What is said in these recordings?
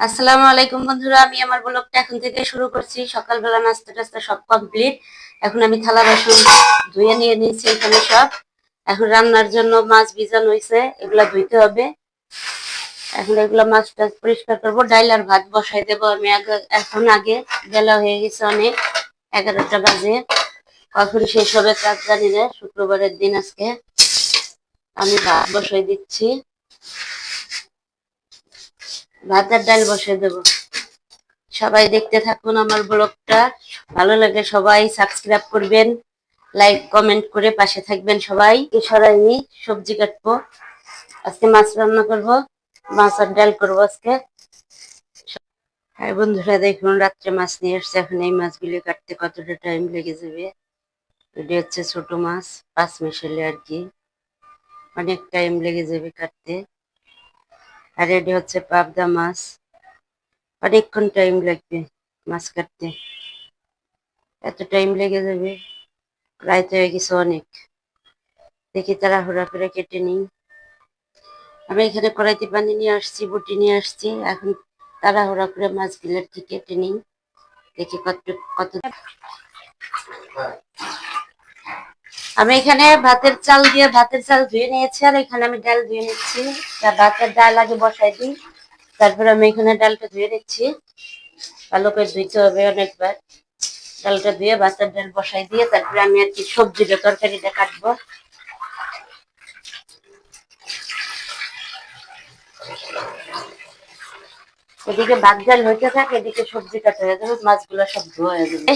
আসসালামু আলাইকুম বন্ধুরা, আমি আমার ব্লগটা এখন থেকে শুরু করছি। সকালবেলা নাস্তা টাস্তা সব কমপ্লিট। এখন আমি থালা বাসন ধুয়ে নিয়ে নিয়েছি এখানে সব। এখন রান্নার জন্য মাছ ভিজানো হয়েছে, এগুলা ধুইতে হবে। এখন এগুলা মাছ টাছ পরিষ্কার করবো, ডাইল আর ভাত বসাই দেবো আমি এখন আগে। বেলা হয়ে গেছে অনেক, 11টা বাজে। কখন শেষ হবে কাজ জানি না, শুক্রবারের দিন আজকে। আমি ভাত বসাই দিচ্ছি, ভাত আর ডাল বসাই দেবো। সবাই দেখতে থাকুন আমার ব্লগটা, ভালো লাগে সবাই সাবস্ক্রাইব করবেন, লাইক কমেন্ট করে পাশে থাকবেন সবাই। সরাইনি সবজি কাটবো, আজকে মাছ রান্না করব, মাছ আর ডাল করবো আজকে। হ্যাঁ বন্ধুরা, দেখুন রাত্রে মাছ নিয়ে এসছে। এখন এই মাছগুলি কাটতে কতটা টাইম লেগে যাবে। এটা হচ্ছে ছোট মাছ, 5 মিশালি আর কি, অনেক টাইম লেগে যাবে কাটতে। আর এটা হচ্ছে পাবদা মাছ, অনেকক্ষণ টাইম লাগবে মাছ কাটতে, এত টাইম লেগে যাবে। রাইত হয়ে গেছে অনেক, দেখি তাড়াহুড়া করে কেটে নিই। আমি এখানে কড়াইতে পানি নিয়ে আসছি, বটি নিয়ে আসছি। এখন তাড়াহুড়া করে মাছগুলো আর কি কেটে নিই, দেখি কত কত। আমি এখানে ভাতের চাল ধুয়ে নিয়েছি, আর এখানে আমি ডাল ধুয়ে নিচ্ছি। ভাতের ডাল আগে বসাই দিই, তারপরে আমি এখানে ডালটা ধুয়ে নিচ্ছি। ভালো করে ধুইতে হবে অনেকবার। ডালটা ধুয়ে ভাতের ডাল বসাই দিয়ে তারপরে আমি আর কি সবজিটা তরকারিটা কাটবো। এদিকে ভাত ডাল হইতে থাকে, এদিকে সবজি কাটা হয়ে যাবে, মাছগুলো সব ধোয়া হয়ে যাবে।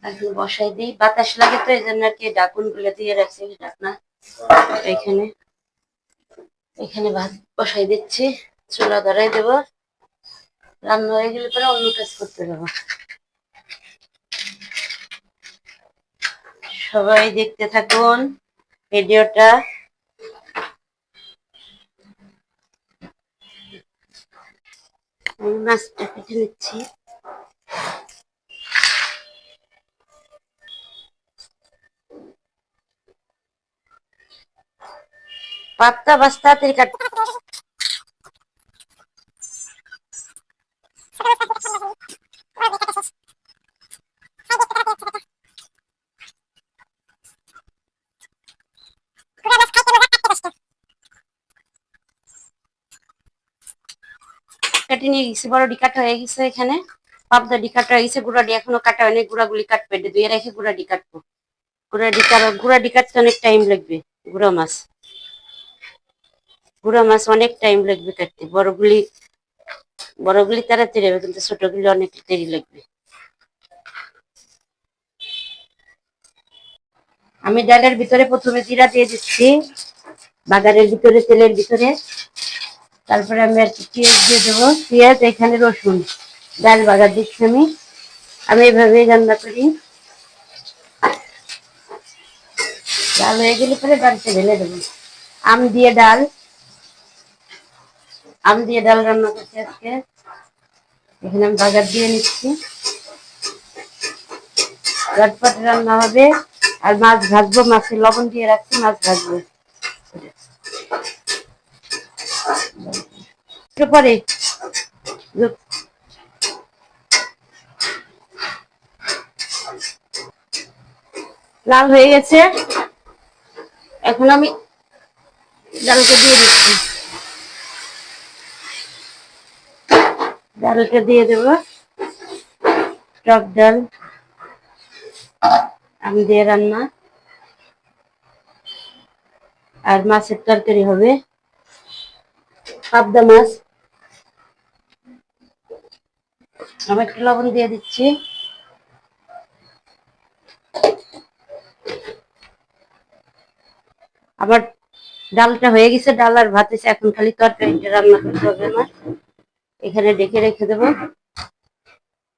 এখন বসাই দিই, বাতাস লাগে তো এই জন্য আর কি ঢাকুন গুলো দিয়ে রাখছি। ঢাকনা এখানে এখানে ভাত বসাই দিচ্ছি, চুলা ধরাই দেবো। রান্না হয়ে গেলে পরে অন্য কাজ করতে যাবো। সবাই দেখতে থাকুন ভিডিওটা। আমি মাছটা কেটে নিচ্ছি। পাতটা বাস তাড়াতাড়ি কাট। কাটি নিয়ে গেছি, বড় ডি কাটা হয়ে গেছে। এখানে পাবদা ডি কাটা হয়ে গেছে, গুড়াডি এখনো কাটা হয়নি। গুড়াগুলি কাটবে, ধুয়ে রেখে গুড়াডি কাটবো। গুড়াডি কাটতে অনেক টাইম লাগবে। গুড়া মাছ গুড়া মাছ অনেক টাইম লাগবে কাটতে। বড়গুলি তাড়াতাড়ি হবে, কিন্তু ছোটগুলি অনেক দেরি লাগবে। আমি ডালের ভিতরে প্রথমে জিরা দিয়ে দিচ্ছি, বাগারের ভিতরে, তেলের ভিতরে। তারপরে আমি আর কি পেঁয়াজ দিয়ে দেবো, পেঁয়াজ এখানে রসুন। ডাল বাগার দিচ্ছি আমি, এইভাবেই রান্না করি। ডাল হয়ে গেলে পরে ডালটা ঢেলে দেবো। আম দিয়ে ডাল রান্না করছি আজকে। এখানে আমি বাগার দিয়ে নিচ্ছি, চটপট রান্না হবে। আর মাছ ভাজবো, মাছে লবণ দিয়ে রাখছি, মাছ ভাজবো একটু পরে। লাল হয়ে গেছে, এখন আমি ডালটা দিয়ে দিচ্ছি। ডালটা দিয়ে দেবো, টক ডাল আম দিয়ে রান্না। আর মাছের তরকারি হবে, পাবদা মাছ। আমি একটু লবণ দিয়ে দিচ্ছি। আবার ডালটা হয়ে গেছে, ডাল আর ভাত হয়েছে। এখন খালি তরকারিটা রান্না করতে হবে আমার। এখানে ডেকে রেখে দেবো,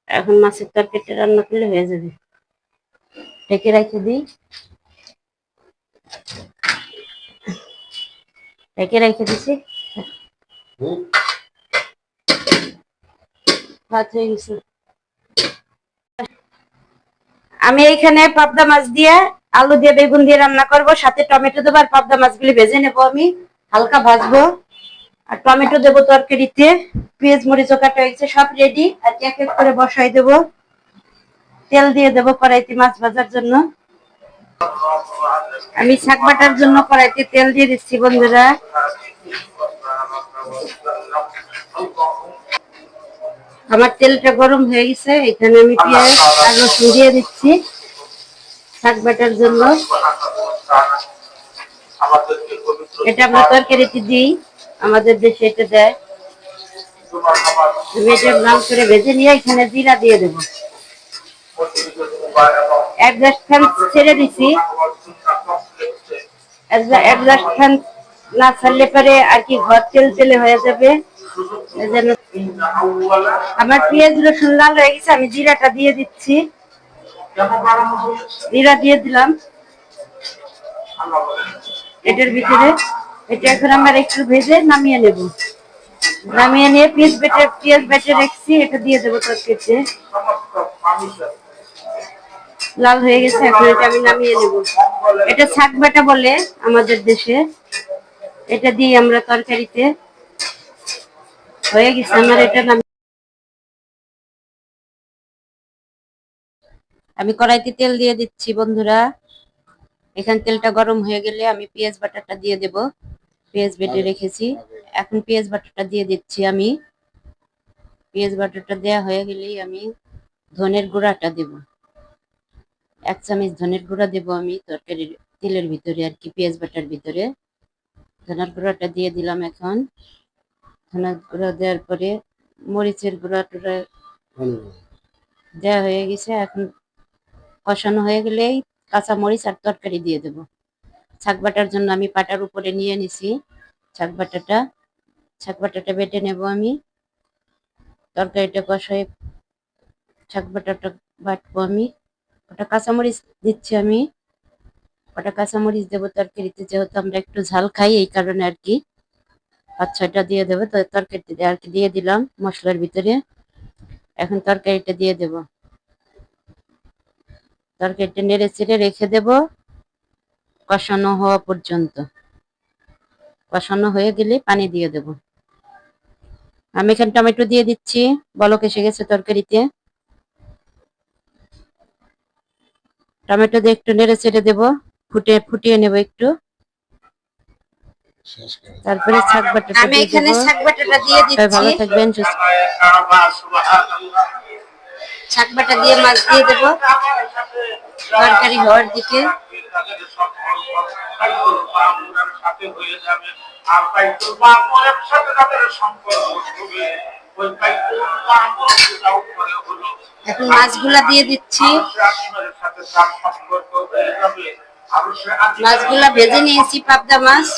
এখন মাছের তরকারিটা রান্না করলে হয়ে যাবে। ঢেকে রেখে দিই, ঢেকে রেখে দিছি। ভাত হয়ে গেছে। আমি এইখানে পাবদা মাছ দিয়ে, আলু দিয়ে, বেগুন দিয়ে রান্না করব, সাথে টমেটো দেবো। আর পাবদা মাছগুলি ভেজে নেবো, আমি হালকা ভাজবো। আর টমেটো দেবো তরকারিতে, পেঁয়াজ মরিচ কাটা হয়েছে, সব রেডি। আর এক এক করে বসাই দেবো। তেল দিয়ে দেবো কড়াইতে মাছ ভাজার জন্য। আমি শাক বাটার জন্য কড়াইতে তেল দিয়ে দিচ্ছি বন্ধুরা। আমার তেলটা গরম হয়ে গেছে, এখানে আমি পেঁয়াজ আর রসুন দিয়ে দিচ্ছি শাক বাটার জন্য। এটা আমরা তরকারিতে দিই, আমাদের দেশে এটা দেয়। আমি এটা লাল করে ভেজে নিয়ে এখানে জিরা দিয়ে দেবো। একজাস্ট ফ্যান ছেড়ে দিছি, একজাস্ট ফ্যান না ছাড়লে পরে আর কি ঘর তেল তেলে হয়ে যাবে। আমার পেঁয়াজ রসুন লাল হয়ে গেছে, আমি জিরাটা দিয়ে দিচ্ছি। জিরা দিয়ে দিলাম এটার ভিতরে। এটা এখন আমরা একটু ভেজে নামিয়ে নেব। নামিয়ে নিয়ে পেঁয়াজ বেটে রেখেছি, এটা দিয়ে দেবো তরকারিতে। লাল হয়ে গেছে, এখন এটা আমি নামিয়ে নেব। এটা শাক বাটা বলে আমাদের দেশে, এটা দিয়ে আমরা তরকারিতে। হয়ে গেছে আমার এটা আমি কড়াইতে তেল দিয়ে দিচ্ছি বন্ধুরা। এখানে তেলটা গরম হয়ে গেলে আমি পেঁয়াজ বাটাটা দিয়ে দেব। পেঁয়াজ বেটে রেখেছি, এখন পেঁয়াজ বাটাটা দিয়ে দিচ্ছি আমি। পেঁয়াজ বাটাটা দেওয়া হয়ে গেলেই আমি ধনের গুঁড়াটা দেব। 1 চামচ ধনের গুঁড়া দেব আমি তরকারির তেলের ভিতরে আর কি, পেঁয়াজ বাটার ভিতরে। ধনের গুঁড়াটা দিয়ে দিলাম। এখন ধনের গুঁড়া দেওয়ার পরে মরিচের গুঁড়া টুড়া দেওয়া হয়ে গেছে। এখন কষানো হয়ে গেলেই কাঁচা মরিচ আর তরকারি দিয়ে দেব। শাক বাটার জন্য আমি পাটার উপরে নিয়ে নিছি শাক বাটাটা বেটে নেব আমি। তরকারিটা কষায় শাক বাটাটা বাটবো আমি। ওটা কাঁচামরিচ দিচ্ছি আমি, ওটা কাঁচামরিচ দেবো তরকারিতে, যেহেতু আমরা একটু ঝাল খাই এই কারণে আর কি। 5-6টা দিয়ে দেবো তো তরকারিতে আর কি, দিয়ে দিলাম মশলার ভিতরে। এখন তরকারিটা দিয়ে দেব। তরকারিটা নেড়ে চেড়ে রেখে দেব কষানো হওয়া পর্যন্ত। কষানো হয়ে গেলে পানি দিয়ে দেব। আমি এখানে টমেটো দিয়ে দিচ্ছি, বলক এসে গেছে তরকারিতে। টমেটো দিয়ে একটু নেড়ে চেড়ে দেবো, ফুটিয়ে নেব একটু। তারপরে শাক বাটাটা দিয়ে দেব। ভালো থাকবেন। শাক বাটা দিয়ে মাছ দিয়ে দেব তরকারি হওয়ার দিকে। এখন মাছগুলা দিয়ে দিচ্ছি। মাছগুলা ভেজে নিয়েছি, পাবদা মাছ।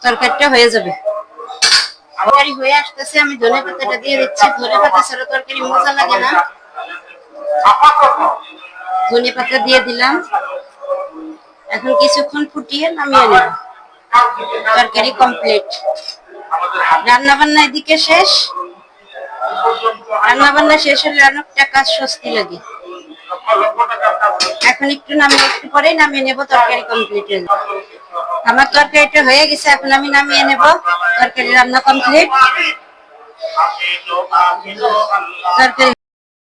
তরকারিটা হয়ে যাবে, তরকারি হয়ে আসতেছে। আমি ধনে পাতাটা দিয়ে দিচ্ছি। ধনে পাতা ছাড়া তরকারি মজা লাগে না। ধনে পাতা দিয়ে দিলাম। এখন কিছুক্ষণ ফুটিয়ে নামিয়ে নেব। তরকারি কমপ্লিট। রান্না বান্না এদিকে শেষ। রান্না বান্না শেষ হলে অনেকটা কাজ স্বস্তি লাগে। এখন একটু পরেই নামিয়ে নেব। তরকারি কমপ্লিট হয়ে যাবে। আমার তরকারিটা হয়ে গেছে, এখন আমি নামিয়ে নেব। তরকারি রান্না কমপ্লিট। তরকারি